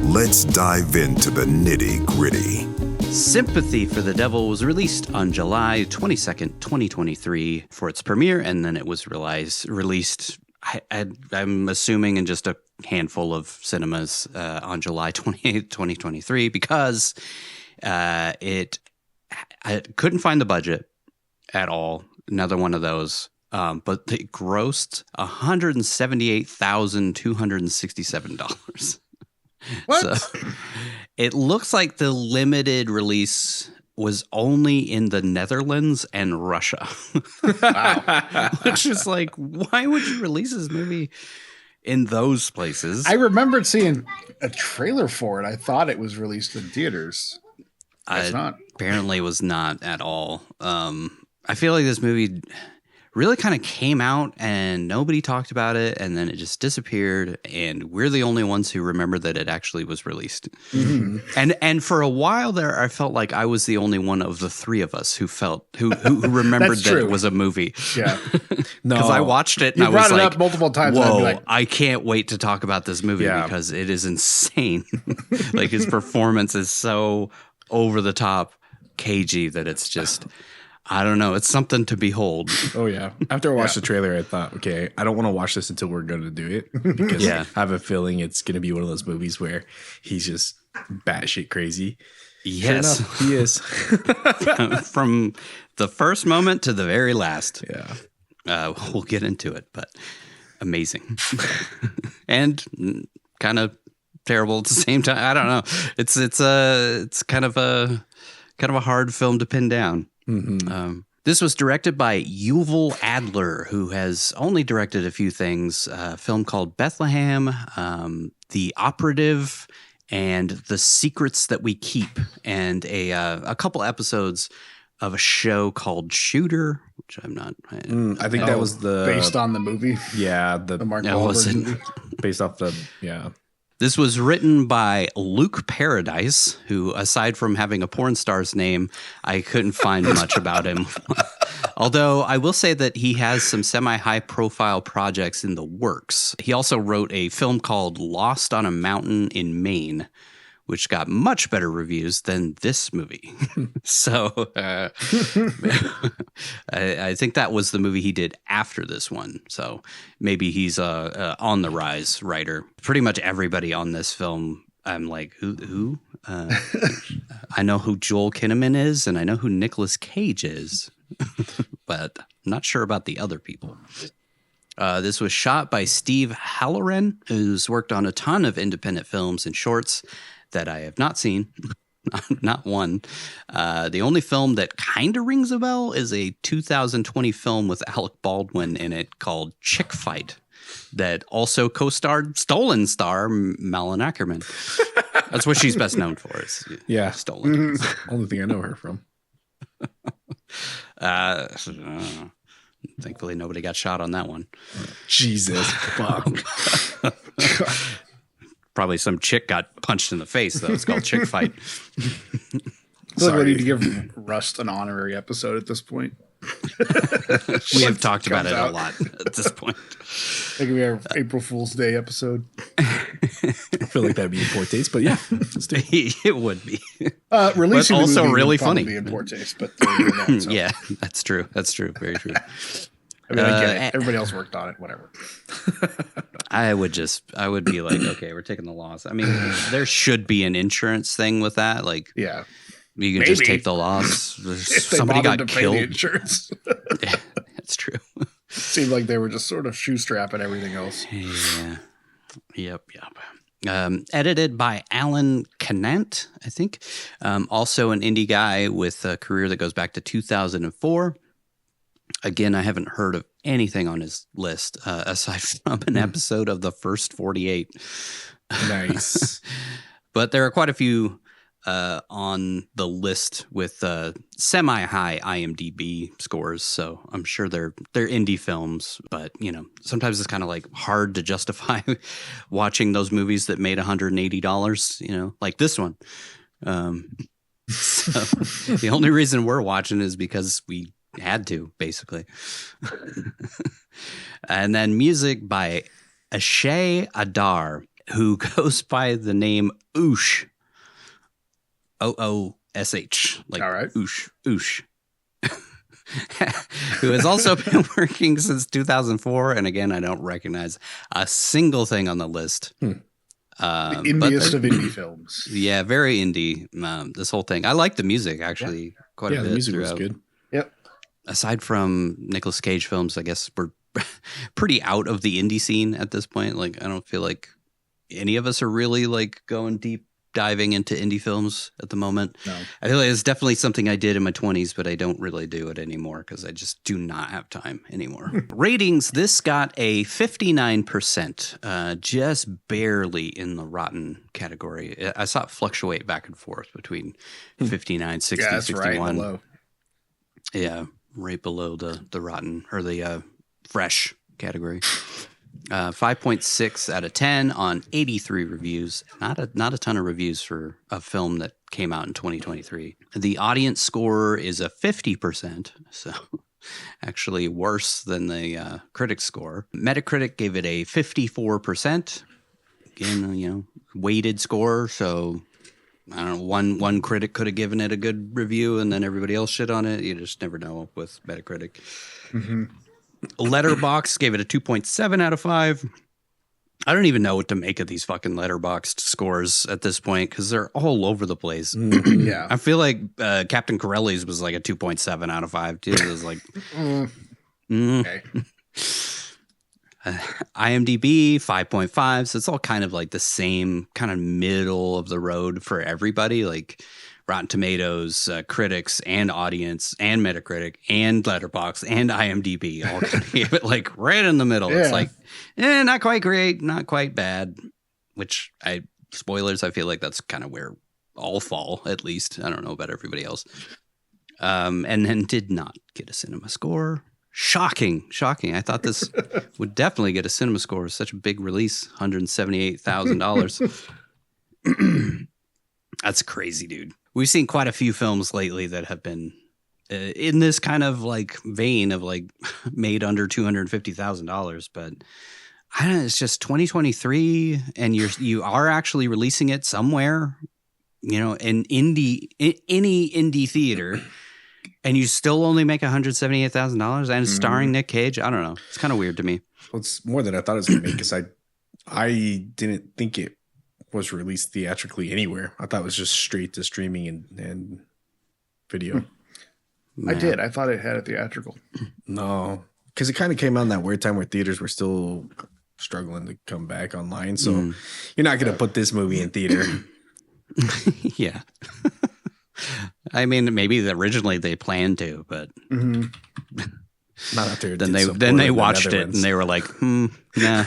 Let's dive into the nitty-gritty. Sympathy for the Devil was released on July 22nd, 2023 for its premiere, and then it was released, I'm assuming, in just a handful of cinemas on July 28th, 2023, because I couldn't find the budget at all. Another one of those. But it grossed $178,267. What? So it looks like the limited release was only in the Netherlands and Russia. Wow. Which is like, why would you release this movie in those places? I remembered seeing a trailer for it. I thought it was released in theaters. It's not. Apparently was not at all. I feel like this movie really kind of came out and nobody talked about it, and then it just disappeared, and we're the only ones who remember that it actually was released. Mm-hmm. And for a while there, I felt like I was the only one of the three of us who remembered that it was a movie. Yeah, no, because I watched it and I was brought it like, up multiple times. Whoa, I can't wait to talk about this movie because it is insane. Like, his performance is so over the top, cagey that it's just. I don't know. It's something to behold. Oh, yeah. After I watched the trailer, I thought, okay, I don't want to watch this until we're going to do it. Because I have a feeling it's going to be one of those movies where he's just batshit crazy. Yes. Sure enough, he is. From the first moment to the very last. Yeah. We'll get into it, but amazing. And kind of terrible at the same time. I don't know. It's kind of a hard film to pin down. Mm-hmm. This was directed by Yuval Adler, who has only directed a few things. A film called Bethlehem, The Operative, and The Secrets That We Keep, and a couple episodes of a show called Shooter, which I'm not. I think that was based on the movie. Yeah, the Mark Wahlberg movie. Based off the This was written by Luke Paradise, who, aside from having a porn star's name, I couldn't find much about him. Although I will say that he has some semi-high profile projects in the works. He also wrote a film called Lost on a Mountain in Maine, which got much better reviews than this movie. So I think that was the movie he did after this one. So maybe he's a on the rise writer. Pretty much everybody on this film, I'm like, who? I know who Joel Kinnaman is, and I know who Nicolas Cage is, but I'm not sure about the other people. This was shot by Steve Halloran, who's worked on a ton of independent films and shorts that I have not seen, not one. The only film that kind of rings a bell is a 2020 film with Alec Baldwin in it called Chick Fight that also co-starred Stolen star Malin Ackerman. That's what she's best known for. Is Stolen. Only thing I know her from. Thankfully, nobody got shot on that one. Jesus, fuck. Probably some chick got punched in the face, though. It's called Chick Fight. Like we need to give Rust an honorary episode at this point. We have talked about it a lot at this point. Like we have April Fool's Day episode. I feel like that'd be in poor taste, but yeah, it would be. Releasing but also the movie really would funny. Be in poor taste, but that, so. Yeah, that's true. That's true. Very true. I mean, I get it. Everybody else worked on it. Whatever. I would be like, okay, we're taking the loss. I mean, there should be an insurance thing with that. Like, yeah, you can just take the loss. Somebody got killed. Pay the insurance. Yeah, that's true. Seemed like they were just sort of shoestrapping everything else. Yeah. Yep. Edited by Alan Canant, I think. Also an indie guy with a career that goes back to 2004. Again, I haven't heard of anything on his list aside from an episode of the first 48. Nice. But there are quite a few on the list with semi-high IMDb scores, so I'm sure they're indie films. But sometimes it's kind of like hard to justify watching those movies that made $180. Like this one. So the only reason we're watching is because we had to, basically. And then music by Ashay Adar. who goes by the name Oosh. OOSH. Like all right. Oosh. Who has also been working since 2004. And again, I don't recognize a single thing on the list. The indiest of indie films. Yeah, very indie. This whole thing. I like the music, actually, quite a bit. Yeah, the music throughout. was good. Yep. Aside from Nicolas Cage films, I guess we're pretty out of the indie scene at this point. Like, I don't feel like any of us are really like going deep diving into indie films at the moment. No. I feel like it's definitely something I did in my 20s, but I don't really do it anymore because I just do not have time anymore. Ratings, this got a 59%, just barely in the rotten category. I saw it fluctuate back and forth between 59, 60, Yeah, that's 61. right below. Yeah, right below the rotten or the fresh category. 5.6 out of 10 on 83 reviews. Not a ton of reviews for a film that came out in 2023. The audience score is a 50%, so actually worse than the critic score. Metacritic gave it a 54%. Again, weighted score, so I don't know, one critic could have given it a good review and then everybody else shit on it. You just never know with Metacritic. Mm-hmm. Letterboxd gave it a 2.7 out of 5. I don't even know what to make of these fucking Letterboxd scores at this point because they're all over the place. Yeah. I feel like Captain Corelli's was like a 2.7 out of 5 too. It was like Okay. IMDb 5.5, so it's all kind of like the same kind of middle of the road for everybody. Like Rotten Tomatoes, critics and audience and Metacritic and Letterboxd and IMDb all kind of gave it like right in the middle. Yeah. It's like, not quite great, not quite bad, which spoilers, I feel like that's kind of where all fall, at least. I don't know about everybody else. And then did not get a cinema score. Shocking. I thought this would definitely get a cinema score. It's such a big release, $178,000. That's crazy, dude. We've seen quite a few films lately that have been in this kind of like vein of like made under $250,000, but I don't know, it's just 2023 and you are actually releasing it somewhere, in any indie theater, and you still only make $178,000 and it's starring Nic Cage. I don't know. It's kind of weird to me. Well, it's more than I thought it was going to make because I didn't think it was released theatrically anywhere. I thought it was just straight to streaming and video. I did. I thought it had a theatrical. No, because it kind of came out in that weird time where theaters were still struggling to come back online. So you're not going to put this movie in theater. Yeah. I mean, maybe originally they planned to, but not after. Then they watched it and they were like, nah.